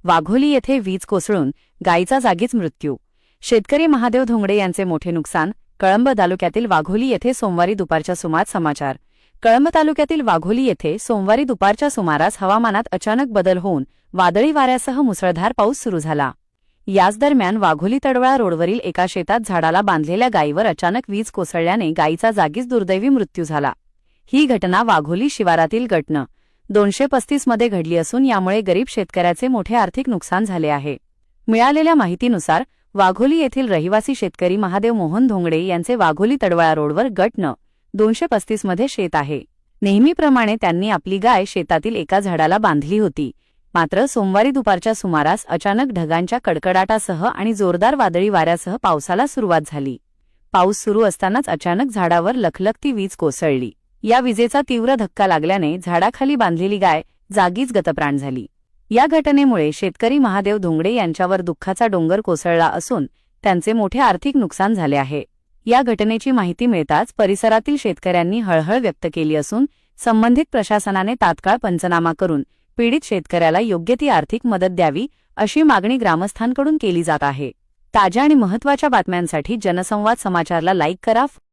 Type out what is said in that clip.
वाघोली येथे वीज कोसळून गायीचा जागीच मृत्यू. शेतकरी महादेव धोंगडे यांचे मोठे नुकसान. कळंब तालुक्यातील वाघोली येथे सोमवारी दुपारच्या सुमारास समाचार. कळंब तालुक्यातील वाघोली येथे सोमवारी दुपारच्या सुमारास हवामानात अचानक बदल होऊन वादळी वाऱ्यासह मुसळधार पाऊस सुरू झाला. याच दरम्यान वाघोली तडवळा रोडवरील एका शेतात झाडाला बांधलेल्या गायीवर अचानक वीज कोसळल्याने गायीचा जागीच दुर्दैवी मृत्यू झाला. ही घटना वाघोली शिवारातील गट नं. 235 मध्ये घडली असून यामुळे गरीब शेतकऱ्याचे मोठे आर्थिक नुकसान झाले आहे. मिळालेल्या माहितीनुसार वाघोली येथील रहिवासी शेतकरी महादेव मोहन धोंगडे यांचे वाघोली तडवळा रोडवर गट नं. 235 मध्ये शेत आहे. नेहमीप्रमाणे त्यांनी आपली गाय शेतातील एका झाडाला बांधली होती. मात्र सोमवारी दुपारच्या सुमारास अचानक ढगांच्या कडकडाटासह आणि जोरदार वादळी वाऱ्यासह पावसाला सुरुवात झाली. पाऊस सुरू असतानाच अचानक झाडावर लखलखती वीज कोसळली. या विजेचा तीव्र धक्का लागल्याने झाडाखाली बांधलेली गाय जागीच गतप्राण झाली. या घटनेमुळे शेतकरी महादेव धोंगडे यांच्यावर दुःखाचा डोंगर कोसळला असून त्यांचे मोठे आर्थिक नुकसान झाले आहे. या घटनेची माहिती मिळताच परिसरातील शेतकऱ्यांनी हळहळ व्यक्त केली असून संबंधित प्रशासनाने तात्काळ पंचनामा करून पीडित शेतकऱ्याला योग्य ती आर्थिक मदत द्यावी अशी मागणी ग्रामस्थांकडून केली जात आहे. ताज्या आणि महत्त्वाच्या बातम्यांसाठी जनसंवाद समाचारला लाईक करा.